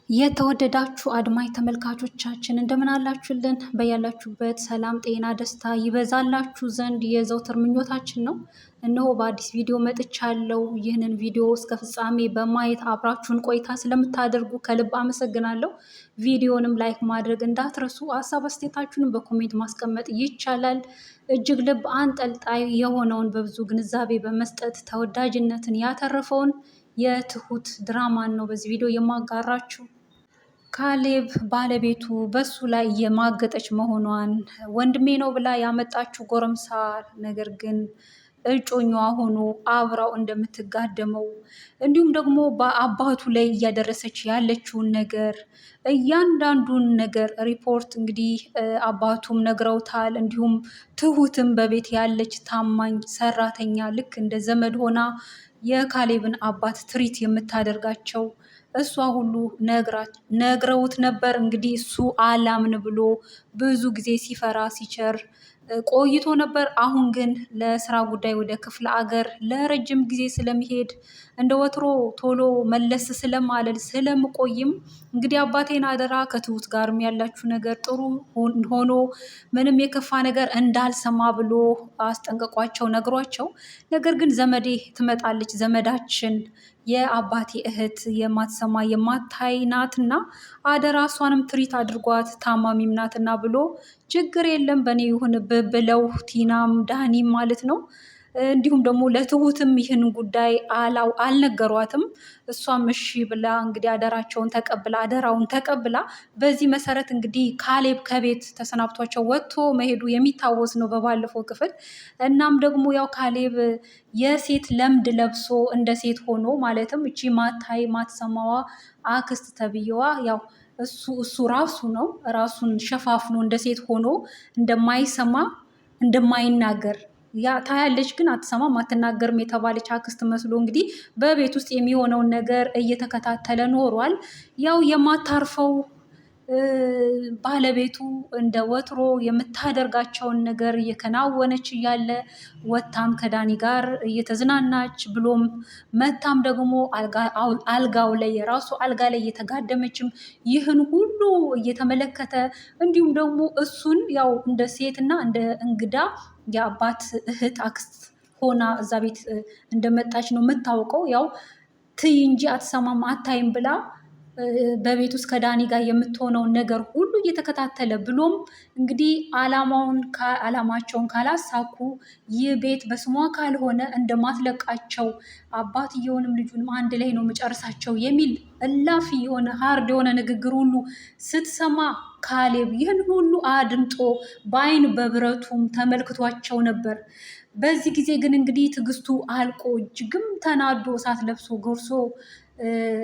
የተወደዳችሁ አድማጭ ተመልካቾቻችን እንደምን አላችሁልን? በያላችሁበት ሰላም፣ ጤና፣ ደስታ ይበዛላችሁ ዘንድ የዘውትር ምኞታችን ነው። እነሆ በአዲስ ቪዲዮ መጥቻለሁ። ይህንን ቪዲዮ እስከ ፍጻሜ በማየት አብራችሁን ቆይታ ስለምታደርጉ ከልብ አመሰግናለሁ። ቪዲዮንም ላይክ ማድረግ እንዳትረሱ፣ ሀሳብ አስተያየታችሁንም በኮሜንት ማስቀመጥ ይቻላል። እጅግ ልብ አንጠልጣይ የሆነውን በብዙ ግንዛቤ በመስጠት ተወዳጅነትን ያተረፈውን የትሁት ድራማን ነው በዚህ ቪዲዮ የማጋራችሁ። ካሌብ ባለቤቱ በሱ ላይ የማገጠች መሆኗን ወንድሜ ነው ብላ ያመጣችው ጎረምሳ ነገር ግን እጮኛዋ ሆኖ አብራው እንደምትጋደመው እንዲሁም ደግሞ በአባቱ ላይ እያደረሰች ያለችውን ነገር እያንዳንዱን ነገር ሪፖርት እንግዲህ አባቱም ነግረውታል። እንዲሁም ትሁትም በቤት ያለች ታማኝ ሰራተኛ ልክ እንደ ዘመድ ሆና የካሌብን አባት ትሪት የምታደርጋቸው እሷ ሁሉ ነግረውት ነበር። እንግዲህ እሱ አላምን ብሎ ብዙ ጊዜ ሲፈራ ሲቸር ቆይቶ ነበር። አሁን ግን ለስራ ጉዳይ ወደ ክፍለ አገር ለረጅም ጊዜ ስለሚሄድ እንደ ወትሮ ቶሎ መለስ ስለማለል ስለምቆይም እንግዲህ አባቴን አደራ ከትሁት ጋርም ያላችሁ ነገር ጥሩ ሆኖ ምንም የከፋ ነገር እንዳልሰማ ብሎ አስጠንቀቋቸው ነግሯቸው፣ ነገር ግን ዘመዴ ትመጣለች፣ ዘመዳችን የአባቴ እህት የማትሰማ የማታይ ናትና አደራ እሷንም ትሪት አድርጓት ታማሚም ናትና ብሎ ችግር የለም በእኔ ይሁን ብለው ቲናም ዳኒም ማለት ነው እንዲሁም ደግሞ ለትሁትም ይህን ጉዳይ አልነገሯትም። እሷም እሺ ብላ እንግዲህ አደራውን ተቀብላ በዚህ መሰረት እንግዲህ ካሌብ ከቤት ተሰናብቷቸው ወጥቶ መሄዱ የሚታወስ ነው በባለፈው ክፍል። እናም ደግሞ ያው ካሌብ የሴት ለምድ ለብሶ እንደ ሴት ሆኖ ማለትም እቺ ማታይ ማትሰማዋ አክስት ተብዬዋ ያው እሱ ራሱ ነው ራሱን ሸፋፍኖ እንደ ሴት ሆኖ እንደማይሰማ እንደማይናገር ያ ታያለች ግን አትሰማም አትናገርም የተባለች አክስት መስሎ እንግዲህ በቤት ውስጥ የሚሆነውን ነገር እየተከታተለ ኖሯል። ያው የማታርፈው ባለቤቱ እንደ ወትሮ የምታደርጋቸውን ነገር እየከናወነች እያለ ወታም ከዳኒ ጋር እየተዝናናች ብሎም መታም ደግሞ አልጋው ላይ የራሱ አልጋ ላይ እየተጋደመችም ይህን ሁሉ እየተመለከተ እንዲሁም ደግሞ እሱን ያው እንደ ሴትና እንደ እንግዳ የአባት እህት አክስት ሆና እዛ ቤት እንደመጣች ነው የምታውቀው። ያው ትይ እንጂ አትሰማም አታይም ብላ በቤት ውስጥ ከዳኒ ጋር የምትሆነውን ነገር ሁሉ እየተከታተለ ብሎም እንግዲህ አላማቸውን ካላሳኩ ይህ ቤት በስሟ ካልሆነ እንደማትለቃቸው አባትየውንም ልጁንም አንድ ላይ ነው መጨረሳቸው የሚል እላፊ የሆነ ሀርድ የሆነ ንግግር ሁሉ ስትሰማ ካሌብ ይህን ሁሉ አድምጦ በአይን በብረቱም ተመልክቷቸው ነበር። በዚህ ጊዜ ግን እንግዲህ ትዕግስቱ አልቆ እጅግም ተናዶ እሳት ለብሶ ጎርሶ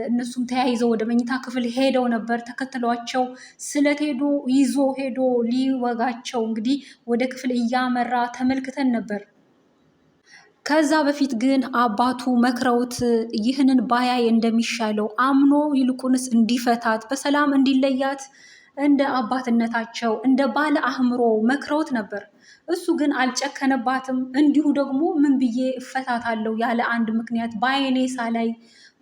እነሱም ተያይዘው ወደ መኝታ ክፍል ሄደው ነበር። ተከትሏቸው ይዞ ሄዶ ሊወጋቸው እንግዲህ ወደ ክፍል እያመራ ተመልክተን ነበር። ከዛ በፊት ግን አባቱ መክረውት ይህንን ባያይ እንደሚሻለው አምኖ ይልቁንስ እንዲፈታት በሰላም እንዲለያት እንደ አባትነታቸው እንደ ባለ አእምሮ መክረውት ነበር። እሱ ግን አልጨከነባትም። እንዲሁ ደግሞ ምን ብዬ እፈታታለሁ ያለ አንድ ምክንያት በአይኔ ሳላይ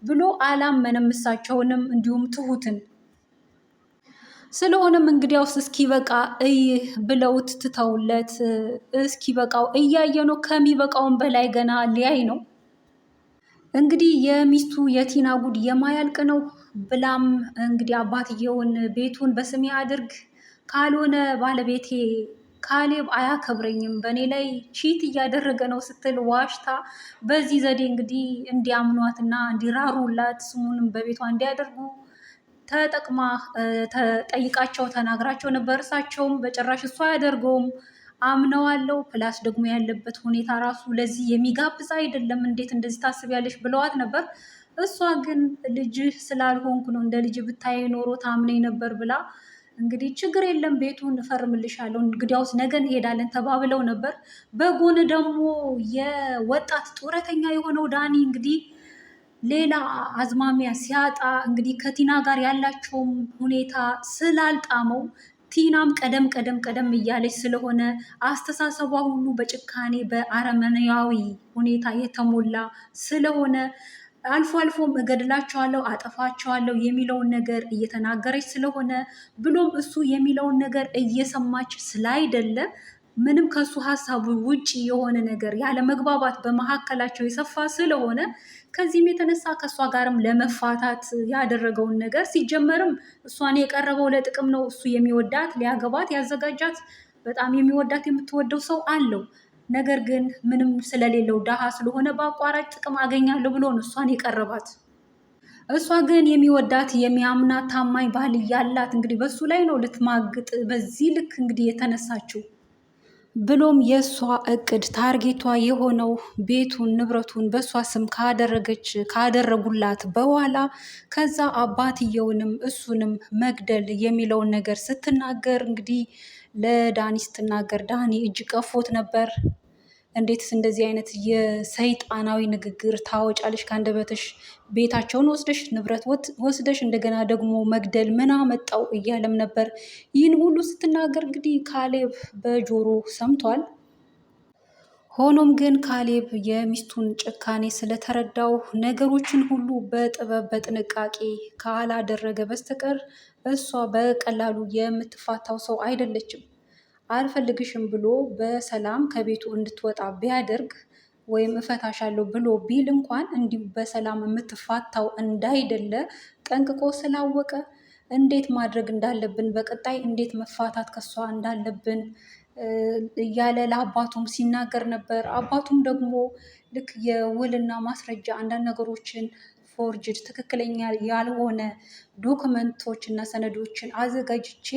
ብሎ አላመነም እሳቸውንም እንዲሁም ትሁትን። ስለሆነም እንግዲያውስ እስኪበቃ ብለውት ትተውለት እስኪበቃው እያየ ነው። ከሚበቃውን በላይ ገና ሊያይ ነው። እንግዲህ የሚስቱ የቲና ጉድ የማያልቅ ነው ብላም እንግዲህ አባትየውን ቤቱን በስሜ አድርግ ካልሆነ ባለቤቴ ካሌብ አያከብረኝም በእኔ ላይ ቺት እያደረገ ነው ስትል ዋሽታ በዚህ ዘዴ እንግዲህ እንዲያምኗትና እንዲራሩላት ስሙንም በቤቷ እንዲያደርጉ ተጠቅማ ተጠይቃቸው ተናግራቸው ነበር። እሳቸውም በጭራሽ እሷ አያደርገውም አምነዋለው፣ ፕላስ ደግሞ ያለበት ሁኔታ ራሱ ለዚህ የሚጋብዝ አይደለም፣ እንዴት እንደዚህ ታስቢያለሽ ብለዋት ነበር። እሷ ግን ልጅህ ስላልሆንኩ ነው እንደ ልጅ ብታይ ኖሮ ታምነኝ ነበር ብላ እንግዲህ ችግር የለም ቤቱን እፈርምልሻለሁ እንግዲያውስ ነገ እንሄዳለን ተባብለው ነበር። በጎን ደግሞ የወጣት ጡረተኛ የሆነው ዳኒ እንግዲህ ሌላ አዝማሚያ ሲያጣ እንግዲህ ከቲና ጋር ያላቸውም ሁኔታ ስላልጣመው ቲናም ቀደም እያለች ስለሆነ አስተሳሰቧ ሁሉ በጭካኔ በአረመኔያዊ ሁኔታ የተሞላ ስለሆነ አልፎ አልፎም እገድላቸዋለሁ፣ አጠፋቸዋለሁ የሚለውን ነገር እየተናገረች ስለሆነ ብሎም እሱ የሚለውን ነገር እየሰማች ስላይደለ ምንም ከሱ ሀሳቡ ውጪ የሆነ ነገር ያለ መግባባት በመካከላቸው የሰፋ ስለሆነ ከዚህም የተነሳ ከእሷ ጋርም ለመፋታት ያደረገውን ነገር ሲጀመርም እሷን የቀረበው ለጥቅም ነው። እሱ የሚወዳት ሊያገባት ያዘጋጃት በጣም የሚወዳት የምትወደው ሰው አለው። ነገር ግን ምንም ስለሌለው ድሃ ስለሆነ በአቋራጭ ጥቅም አገኛለሁ ብሎ ነው እሷን የቀረባት። እሷ ግን የሚወዳት የሚያምናት ታማኝ ባል እያላት እንግዲህ በሱ ላይ ነው ልትማግጥ በዚህ ልክ እንግዲህ የተነሳችው። ብሎም የእሷ እቅድ ታርጌቷ የሆነው ቤቱን ንብረቱን በእሷ ስም ካደረጉላት በኋላ ከዛ አባትየውንም እሱንም መግደል የሚለውን ነገር ስትናገር እንግዲህ ለዳኒ ስትናገር ዳኒ እጅ ቀፎት ነበር። እንዴትስ እንደዚህ አይነት የሰይጣናዊ ንግግር ታወጫለሽ ከአንደበትሽ? ቤታቸውን ወስደሽ ንብረት ወስደሽ እንደገና ደግሞ መግደል ምን አመጣው እያለም ነበር። ይህን ሁሉ ስትናገር እንግዲህ ካሌብ በጆሮ ሰምቷል። ሆኖም ግን ካሌብ የሚስቱን ጭካኔ ስለተረዳው ነገሮችን ሁሉ በጥበብ በጥንቃቄ ካላደረገ በስተቀር እሷ በቀላሉ የምትፋታው ሰው አይደለችም። አልፈልግሽም ብሎ በሰላም ከቤቱ እንድትወጣ ቢያደርግ ወይም እፈታሻለሁ ብሎ ቢል እንኳን እንዲሁ በሰላም የምትፋታው እንዳይደለ ጠንቅቆ ስላወቀ እንዴት ማድረግ እንዳለብን በቀጣይ እንዴት መፋታት ከሷ እንዳለብን እያለ ለአባቱም ሲናገር ነበር። አባቱም ደግሞ ልክ የውልና ማስረጃ አንዳንድ ነገሮችን ፎርጅድ ትክክለኛ ያልሆነ ዶክመንቶች እና ሰነዶችን አዘጋጅቼ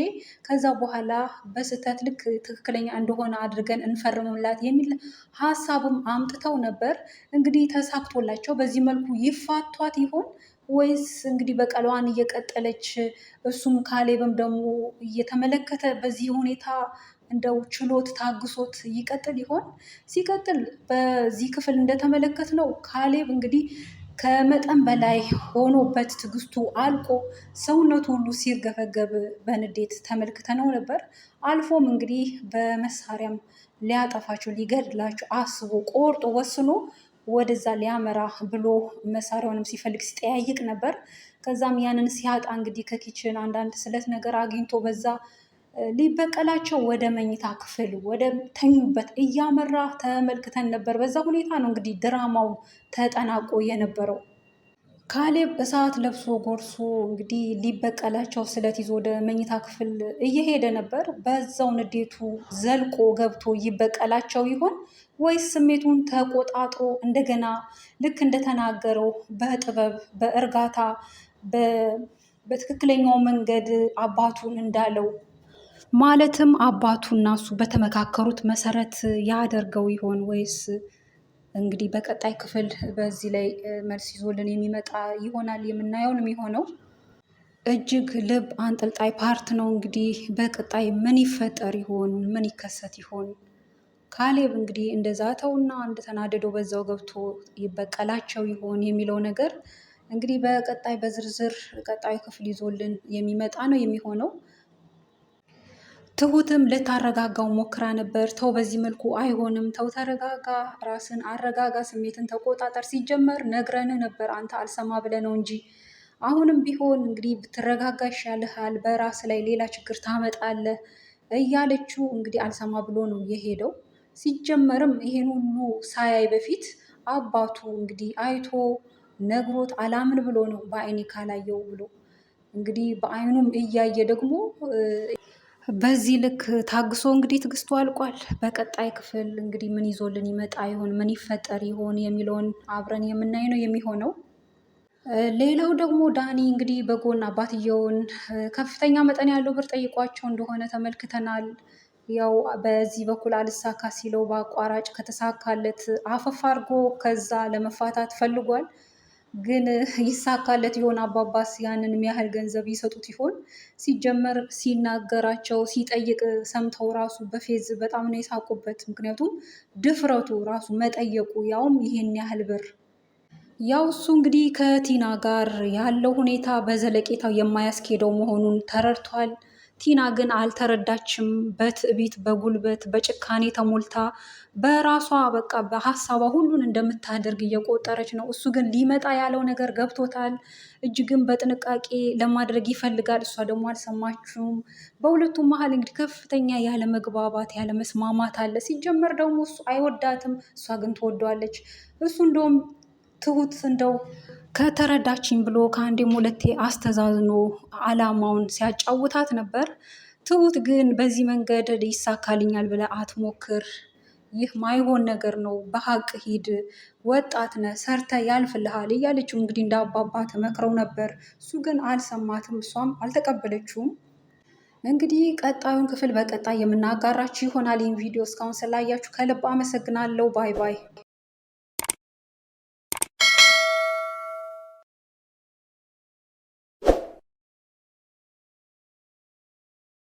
ከዛ በኋላ በስህተት ልክ ትክክለኛ እንደሆነ አድርገን እንፈርምላት የሚል ሀሳብም አምጥተው ነበር። እንግዲህ ተሳክቶላቸው በዚህ መልኩ ይፋቷት ይሆን ወይስ እንግዲህ በቀሏን እየቀጠለች እሱም ካሌብም ደግሞ እየተመለከተ በዚህ ሁኔታ እንደው ችሎት ታግሶት ይቀጥል ይሆን? ሲቀጥል በዚህ ክፍል እንደተመለከት ነው ካሌብ እንግዲህ ከመጠን በላይ ሆኖበት ትዕግስቱ አልቆ ሰውነቱ ሁሉ ሲርገፈገብ በንዴት ተመልክተነው ነበር። አልፎም እንግዲህ በመሳሪያም ሊያጠፋቸው ሊገድላቸው አስቦ ቆርጦ ወስኖ ወደዛ ሊያመራ ብሎ መሳሪያውንም ሲፈልግ ሲጠያይቅ ነበር። ከዛም ያንን ሲያጣ እንግዲህ ከኪችን አንዳንድ ስለት ነገር አግኝቶ በዛ ሊበቀላቸው ወደ መኝታ ክፍል ወደ ተኙበት እያመራ ተመልክተን ነበር። በዛ ሁኔታ ነው እንግዲህ ድራማው ተጠናቆ የነበረው። ካሌብ እሳት ለብሶ ጎርሶ እንግዲህ ሊበቀላቸው ስለት ይዞ ወደ መኝታ ክፍል እየሄደ ነበር። በዛው ንዴቱ ዘልቆ ገብቶ ይበቀላቸው ይሆን ወይስ ስሜቱን ተቆጣጥሮ እንደገና ልክ እንደተናገረው በጥበብ በእርጋታ በትክክለኛው መንገድ አባቱን እንዳለው ማለትም አባቱና እሱ በተመካከሩት መሰረት ያደርገው ይሆን ወይስ እንግዲህ በቀጣይ ክፍል በዚህ ላይ መልስ ይዞልን የሚመጣ ይሆናል የምናየውን የሚሆነው። እጅግ ልብ አንጠልጣይ ፓርት ነው። እንግዲህ በቀጣይ ምን ይፈጠር ይሆን? ምን ይከሰት ይሆን? ካሌብ እንግዲህ እንደዛተውና እንደተናደደው በዛው ገብቶ ይበቀላቸው ይሆን የሚለው ነገር እንግዲህ በቀጣይ በዝርዝር ቀጣዩ ክፍል ይዞልን የሚመጣ ነው የሚሆነው። ትሁትም ልታረጋጋው ሞክራ ነበር። ተው በዚህ መልኩ አይሆንም፣ ተው ተረጋጋ፣ ራስን አረጋጋ፣ ስሜትን ተቆጣጠር። ሲጀመር ነግረንህ ነበር አንተ አልሰማ ብለህ ነው እንጂ አሁንም ቢሆን እንግዲህ ብትረጋጋ ይሻልሃል፣ በራስ ላይ ሌላ ችግር ታመጣለህ እያለችው እንግዲህ አልሰማ ብሎ ነው የሄደው። ሲጀመርም ይሄን ሁሉ ሳያይ በፊት አባቱ እንግዲህ አይቶ ነግሮት አላምን ብሎ ነው በአይኔ ካላየው ብሎ እንግዲህ በአይኑም እያየ ደግሞ በዚህ ልክ ታግሶ እንግዲህ ትዕግስቱ አልቋል። በቀጣይ ክፍል እንግዲህ ምን ይዞልን ይመጣ ይሆን፣ ምን ይፈጠር ይሆን የሚለውን አብረን የምናይ ነው የሚሆነው። ሌላው ደግሞ ዳኒ እንግዲህ በጎን አባትየውን ከፍተኛ መጠን ያለው ብር ጠይቋቸው እንደሆነ ተመልክተናል። ያው በዚህ በኩል አልሳካ ሲለው በአቋራጭ ከተሳካለት አፈፍ አድርጎ ከዛ ለመፋታት ፈልጓል። ግን ይሳካለት ይሆን? አባባስ ያንን ያህል ገንዘብ ይሰጡት ይሆን? ሲጀመር ሲናገራቸው ሲጠይቅ ሰምተው ራሱ በፌዝ በጣም ነው የሳቁበት። ምክንያቱም ድፍረቱ ራሱ መጠየቁ ያውም ይሄን ያህል ብር። ያው እሱ እንግዲህ ከቲና ጋር ያለው ሁኔታ በዘለቄታው የማያስኬደው መሆኑን ተረድቷል። ቲና ግን አልተረዳችም። በትዕቢት በጉልበት በጭካኔ ተሞልታ በራሷ በቃ በሀሳቧ ሁሉን እንደምታደርግ እየቆጠረች ነው። እሱ ግን ሊመጣ ያለው ነገር ገብቶታል። እጅግም በጥንቃቄ ለማድረግ ይፈልጋል። እሷ ደግሞ አልሰማችውም። በሁለቱም መሀል እንግዲህ ከፍተኛ ያለ መግባባት ያለ መስማማት አለ። ሲጀመር ደግሞ እሱ አይወዳትም፣ እሷ ግን ትወደዋለች። እሱ እንደውም ትሁት እንደው ከተረዳችኝ ብሎ ከአንዴም ሁለቴ አስተዛዝኖ አላማውን ሲያጫውታት ነበር። ትሁት ግን በዚህ መንገድ ይሳካልኛል ብለህ አትሞክር፣ ይህ ማይሆን ነገር ነው፣ በሀቅ ሂድ፣ ወጣት ነህ፣ ሰርተ ያልፍልሃል እያለችው እንግዲህ እንደ አባባ ተመክረው ነበር። እሱ ግን አልሰማትም፣ እሷም አልተቀበለችውም። እንግዲህ ቀጣዩን ክፍል በቀጣይ የምናጋራችሁ ይሆናል። ይህን ቪዲዮ እስካሁን ስላያችሁ ከልብ አመሰግናለሁ። ባይ ባይ።